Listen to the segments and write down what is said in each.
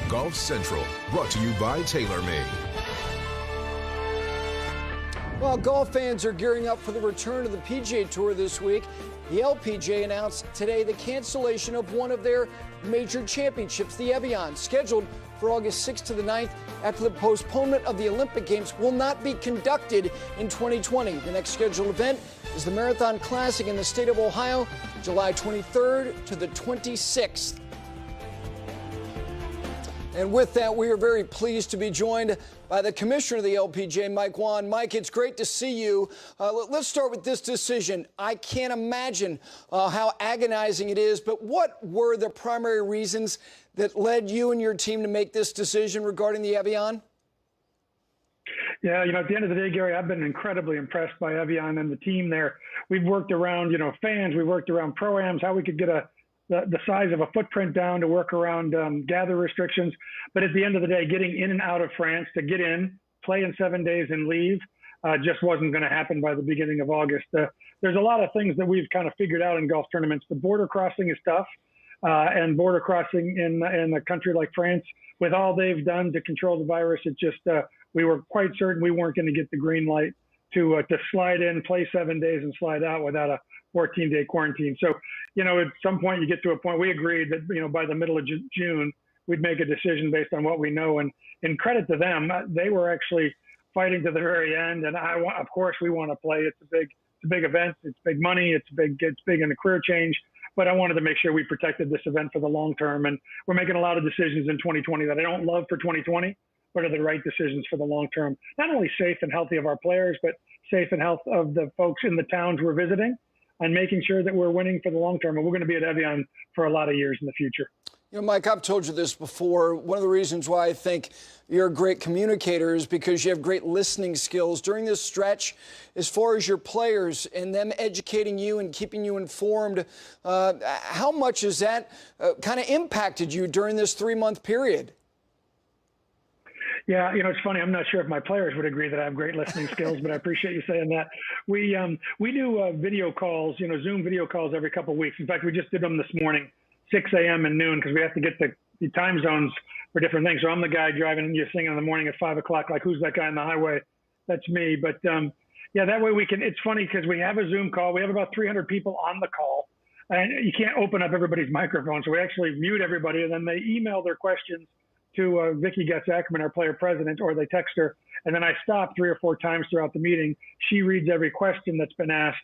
Golf Central, brought to you by TaylorMade. Well, golf fans are gearing up for the return of the PGA Tour this week. The LPGA announced today the cancellation of one of their major championships, the Evian, scheduled for August 6th to the 9th after the postponement of the Olympic Games will not be conducted in 2020. The next scheduled event is the Marathon Classic in the state of Ohio, July 23rd to the 26th. And with that, we are very pleased to be joined by the commissioner of the LPGA, Mike Whan. Mike, it's great to see you. Let's start with this decision. I can't imagine how agonizing it is, but what were the primary reasons that led you and your team to make this decision regarding the Evian? Yeah, at the end of the day, Gary, I've been incredibly impressed by Evian and the team there. We've worked around, fans. We worked around pro-ams, how we could get the size of a footprint down to work around gather restrictions. But at the end of the day, getting in and out of France to get in, play in 7 days and leave just wasn't going to happen by the beginning of August. There's a lot of things that we've kind of figured out in golf tournaments. The border crossing is tough, and border crossing in a country like France, with all they've done to control the virus, it just we were quite certain we weren't going to get the green light to slide in, play 7 days, and slide out without a 14-day quarantine. So, at some point you get to a point, we agreed that, by the middle of June, we'd make a decision based on what we know. And in credit to them, they were actually fighting to the very end. And of course, we want to play. It's a big event. It's big money. It's big in a career change. But I wanted to make sure we protected this event for the long term. And we're making a lot of decisions in 2020 that I don't love for 2020, but are the right decisions for the long term. Not only safe and healthy of our players, but safe and health of the folks in the towns we're visiting, and making sure that we're winning for the long term. And we're going to be at Evian for a lot of years in the future. Mike, I've told you this before. One of the reasons why I think you're a great communicator is because you have great listening skills. During this stretch, as far as your players and them educating you and keeping you informed, how much has that kind of impacted you during this 3-month period? Yeah, it's funny. I'm not sure if my players would agree that I have great listening skills, but I appreciate you saying that. We do video calls, Zoom video calls every couple of weeks. In fact, we just did them this morning, 6 a.m. and noon, because we have to get the time zones for different things. So I'm the guy driving and you're singing in the morning at 5 o'clock, like, who's that guy on the highway? That's me. But yeah, that way we can. It's funny because we have a Zoom call. We have about 300 people on the call, and you can't open up everybody's microphone. So we actually mute everybody, and then they email their questions to Vicky Getz-Ackerman, our player president, or they text her. And then I stop 3 or 4 times throughout the meeting. She reads every question that's been asked.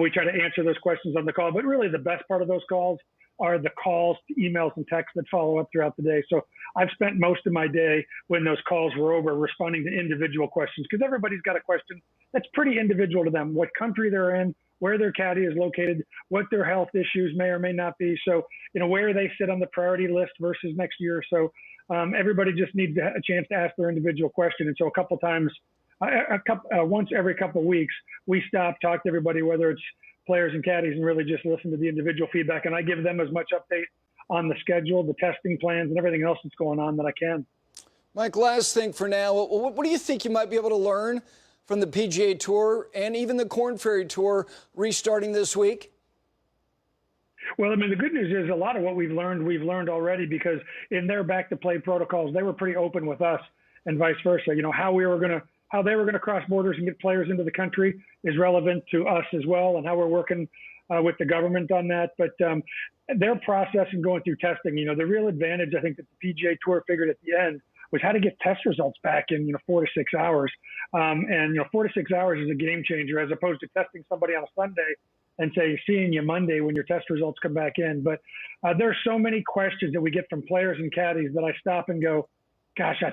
We try to answer those questions on the call. But really the best part of those calls are the calls, emails, and texts that follow up throughout the day. So I've spent most of my day when those calls were over responding to individual questions, because everybody's got a question that's pretty individual to them, what country they're in, where their caddy is located, what their health issues may or may not be. So, where they sit on the priority list versus next year. So everybody just needs a chance to ask their individual question. And so a couple times, once every couple of weeks, we stop, talk to everybody, whether it's players and caddies, and really just listen to the individual feedback. And I give them as much update on the schedule, the testing plans, and everything else that's going on that I can. Mike, last thing for now, what do you think you might be able to learn from the PGA Tour and even the Korn Ferry Tour restarting this week? Well, the good news is a lot of what we've learned already, because in their back-to-play protocols, they were pretty open with us and vice versa. How they were gonna cross borders and get players into the country is relevant to us as well, and how we're working with the government on that. But their process in going through testing, the real advantage I think that the PGA Tour figured at the end was how to get test results back in 4 to 6 hours. And 4 to 6 hours is a game changer, as opposed to testing somebody on a Sunday and say, seeing you Monday when your test results come back in. But there's so many questions that we get from players and caddies that I stop and go, gosh, I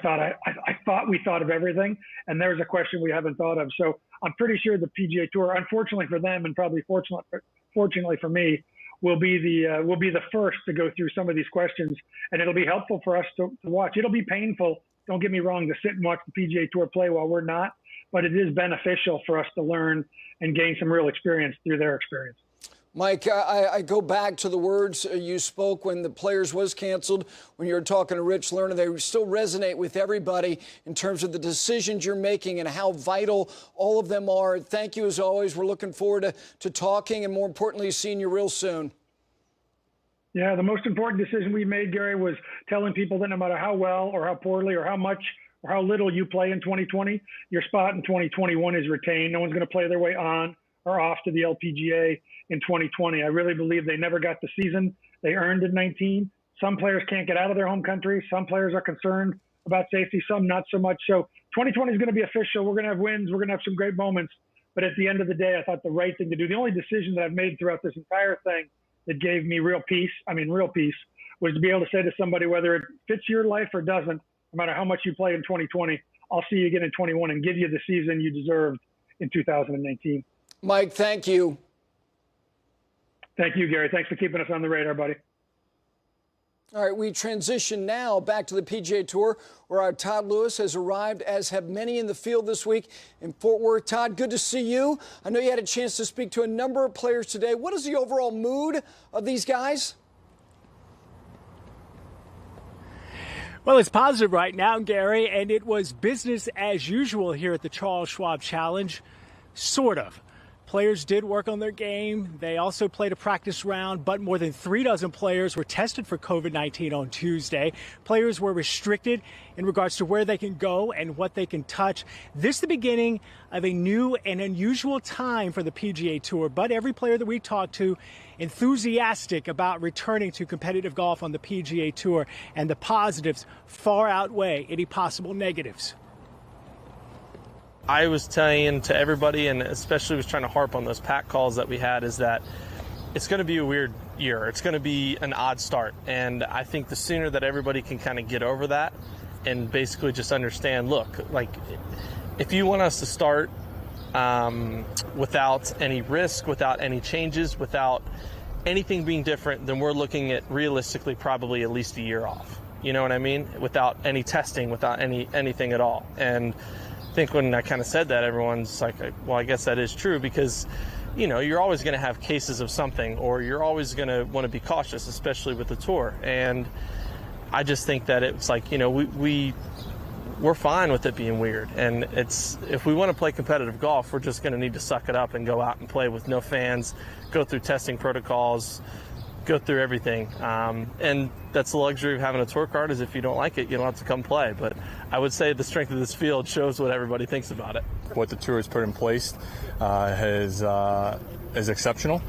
thought we thought of everything, and there's a question we haven't thought of. So I'm pretty sure the PGA Tour, unfortunately for them, and probably fortunately for me, will be the first to go through some of these questions, and it'll be helpful for us to watch. It'll be painful, don't get me wrong, to sit and watch the PGA Tour play while we're not, but it is beneficial for us to learn and gain some real experience through their experience. Mike, I go back to the words you spoke when the Players was canceled, when you were talking to Rich Lerner. They still resonate with everybody in terms of the decisions you're making and how vital all of them are. Thank you, as always. We're looking forward to talking and, more importantly, seeing you real soon. Yeah, the most important decision we made, Gary, was telling people that no matter how well or how poorly or how much or how little you play in 2020, your spot in 2021 is retained. No one's going to play their way on or off to the LPGA in 2020. I really believe they never got the season they earned in 19. Some players can't get out of their home country. Some players are concerned about safety, some not so much. So 2020 is going to be official. We're going to have wins. We're going to have some great moments. But at the end of the day, I thought the right thing to do, the only decision that I've made throughout this entire thing that gave me real peace, was to be able to say to somebody, whether it fits your life or doesn't, no matter how much you play in 2020, I'll see you again in 21 and give you the season you deserved in 2019. Mike, thank you. Thank you, Gary. Thanks for keeping us on the radar, buddy. All right, we transition now back to the PGA Tour, where our Todd Lewis has arrived, as have many in the field this week in Fort Worth. Todd, good to see you. I know you had a chance to speak to a number of players today. What is the overall mood of these guys? Well, it's positive right now, Gary, and it was business as usual here at the Charles Schwab Challenge, sort of. Players did work on their game. They also played a practice round, but more than 36 players were tested for COVID-19 on Tuesday. Players were restricted in regards to where they can go and what they can touch. This is the beginning of a new and unusual time for the PGA Tour, but every player that we talked to enthusiastic about returning to competitive golf on the PGA Tour, and the positives far outweigh any possible negatives. I was saying to everybody, and especially was trying to harp on those pack calls that we had, is that it's going to be a weird year. It's going to be an odd start. And I think the sooner that everybody can kind of get over that and basically just understand, look, like, if you want us to start without any risk, without any changes, without anything being different, then we're looking at realistically probably at least a year off. You know what I mean? Without any testing, without anything at all. And I think when I kind of said that, everyone's like, well, I guess that is true, because, you know, you're always going to have cases of something, or you're always going to want to be cautious, especially with the tour. And I just think that it's like, you know, we're fine with it being weird. And it's, if we want to play competitive golf, we're just going to need to suck it up and go out and play with no fans, go through testing protocols, go through everything. And that's the luxury of having a tour card, is if you don't like it, you don't have to come play. But I would say the strength of this field shows what everybody thinks about it. What the tour has put in place is exceptional.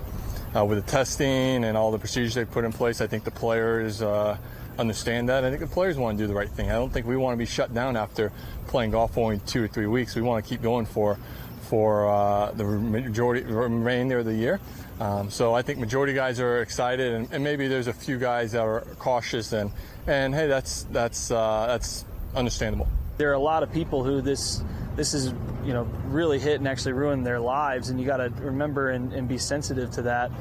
With the testing and all the procedures they put in place, I think the players understand that. I think the players want to do the right thing. I don't think we want to be shut down after playing golf for only 2 or 3 weeks. We want to keep going for the remainder of the year. So I think majority guys are excited, and maybe there's a few guys that are cautious, and hey, that's understandable. There are a lot of people who this is, you know, really hit and actually ruin their lives, and you got to remember and be sensitive to that.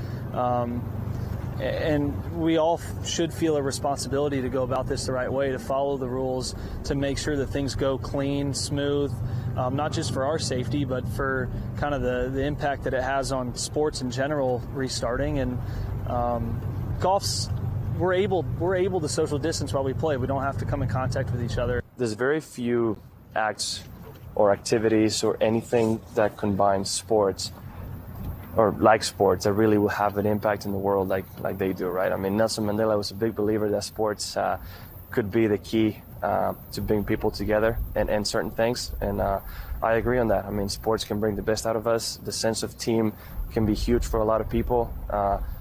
And we all should feel a responsibility to go about this the right way, to follow the rules, to make sure that things go clean, smooth, not just for our safety, but for kind of the impact that it has on sports in general restarting. And golf's, we're able to social distance while we play. We don't have to come in contact with each other. There's very few acts or activities or anything that combines sports or like sports that really will have an impact in the world like they do, right? I mean, Nelson Mandela was a big believer that sports could be the key to bring people together and certain things, and I agree on that. I mean, sports can bring the best out of us. The sense of team can be huge for a lot of people,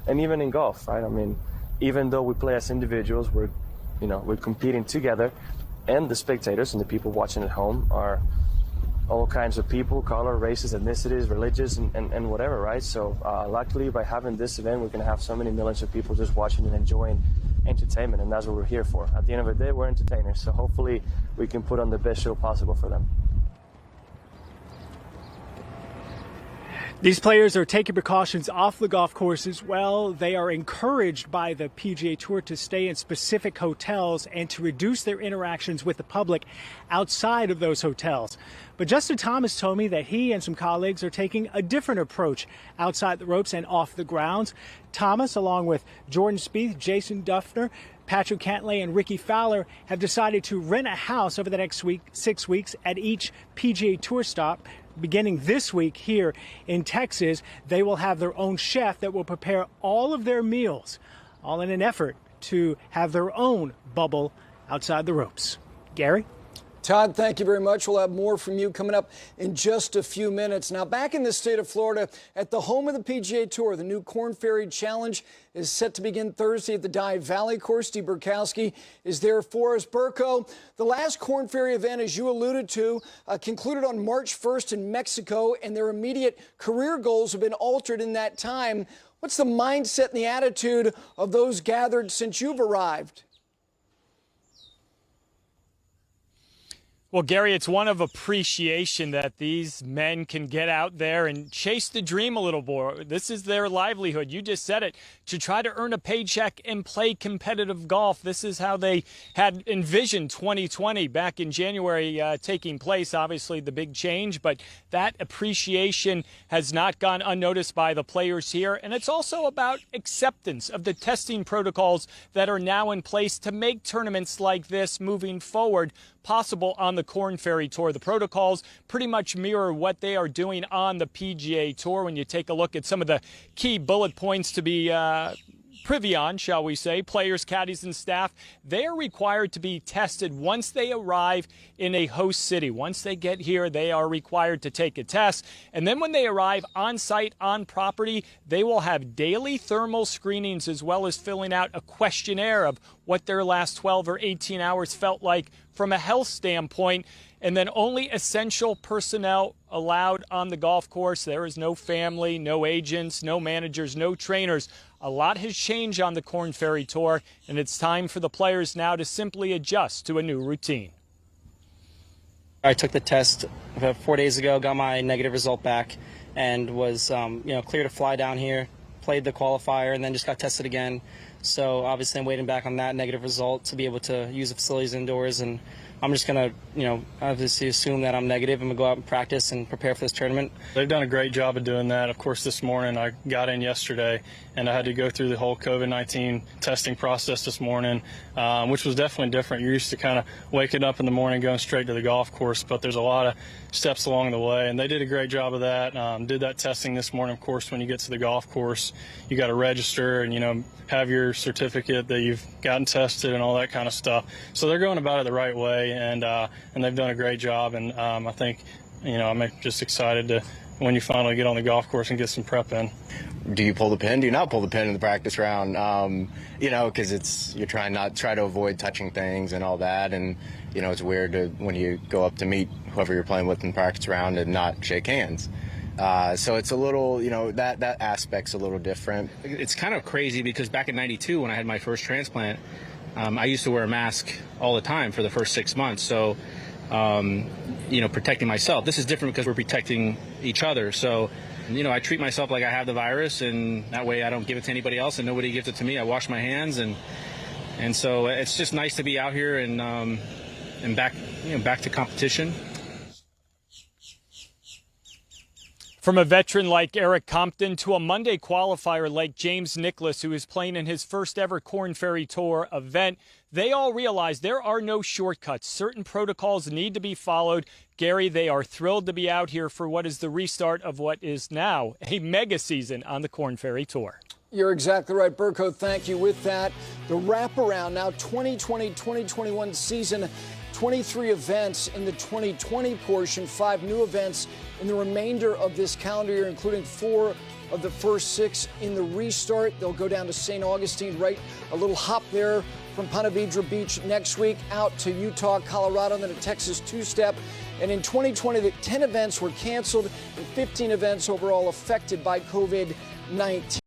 and even in golf, right? I mean, even though we play as individuals, we're competing together, and the spectators and the people watching at home are all kinds of people, color, races, ethnicities, religious, and whatever, right? So luckily, by having this event, we're going to have so many millions of people just watching and enjoying entertainment, and that's what we're here for. At the end of the day, we're entertainers, so hopefully we can put on the best show possible for them. These players are taking precautions off the golf course as well. They are encouraged by the PGA Tour to stay in specific hotels and to reduce their interactions with the public outside of those hotels. But Justin Thomas told me that he and some colleagues are taking a different approach outside the ropes and off the grounds. Thomas, along with Jordan Spieth, Jason Duffner, Patrick Cantlay, and Ricky Fowler, have decided to rent a house over the next 6 weeks at each PGA Tour stop. Beginning this week here in Texas, they will have their own chef that will prepare all of their meals all in an effort to have their own bubble outside the ropes. Gary? Todd, thank you very much. We'll have more from you coming up in just a few minutes. Now, back in the state of Florida, at the home of the PGA Tour, the new Korn Ferry Challenge is set to begin Thursday at the Dive Valley course. Steve Burkowski is there for us. Burko, the last Korn Ferry event, as you alluded to, concluded on March 1st in Mexico, and their immediate career goals have been altered in that time. What's the mindset and the attitude of those gathered since you've arrived? Well, Gary, it's one of appreciation that these men can get out there and chase the dream a little more. This is their livelihood. You just said it. To try to earn a paycheck and play competitive golf. This is how they had envisioned 2020 back in January taking place. Obviously, the big change, but that appreciation has not gone unnoticed by the players here. And it's also about acceptance of the testing protocols that are now in place to make tournaments like this moving forward possible on the Korn Ferry Tour. The protocols pretty much mirror what they are doing on the PGA Tour. When you take a look at some of the key bullet points to be privy on, shall we say, players, caddies, and staff, they are required to be tested once they arrive in a host city. Once they get here, they are required to take a test. And then when they arrive on site, on property, they will have daily thermal screenings as well as filling out a questionnaire of what their last 12 or 18 hours felt like from a health standpoint. And then only essential personnel allowed on the golf course. There is no family, no agents, no managers, no trainers. A lot has changed on the Korn Ferry Tour, and it's time for the players now to simply adjust to a new routine. I took the test about 4 days ago, got my negative result back, and was clear to fly down here, played the qualifier, and then just got tested again. So obviously I'm waiting back on that negative result to be able to use the facilities indoors, and I'm just going to, obviously assume that I'm negative and go out and practice and prepare for this tournament. They've done a great job of doing that. Of course, this morning I got in yesterday and I had to go through the whole COVID-19 testing process this morning, which was definitely different. You're used to kind of waking up in the morning, going straight to the golf course, but there's a lot of steps along the way, and they did a great job of that. Did that testing this morning. Of course, when you get to the golf course, you got to register and, have your certificate that you've gotten tested and all that kind of stuff. So they're going about it the right way, and they've done a great job. And I think, I'm just excited to when you finally get on the golf course and get some prep in. Do you pull the pin? Do you not pull the pin in the practice round? Because you're trying to avoid touching things and all that, and it's weird when you go up to meet whoever you're playing with in the practice round and not shake hands. So it's a little, that aspect's a little different. It's kind of crazy because back in '92 when I had my first transplant, I used to wear a mask all the time for the first 6 months. So, protecting myself. This is different because we're protecting each other. So, I treat myself like I have the virus, and that way I don't give it to anybody else and nobody gives it to me. I wash my hands, and so it's just nice to be out here and back to competition. From a veteran like Eric Compton to a Monday qualifier like James Nicklaus, who is playing in his first ever Korn Ferry Tour event, they all realize there are no shortcuts. Certain protocols need to be followed. Gary, they are thrilled to be out here for what is the restart of what is now a mega season on the Korn Ferry Tour. You're exactly right, Burko. Thank you. With that, the wraparound now 2020-2021 season. 23 events in the 2020 portion, 5 new events in the remainder of this calendar year, including 4 of the first 6 in the restart. They'll go down to St. Augustine, right? A little hop there from Ponte Vedra Beach next week, out to Utah, Colorado, then a Texas two-step. And in 2020, the 10 events were canceled and 15 events overall affected by COVID-19.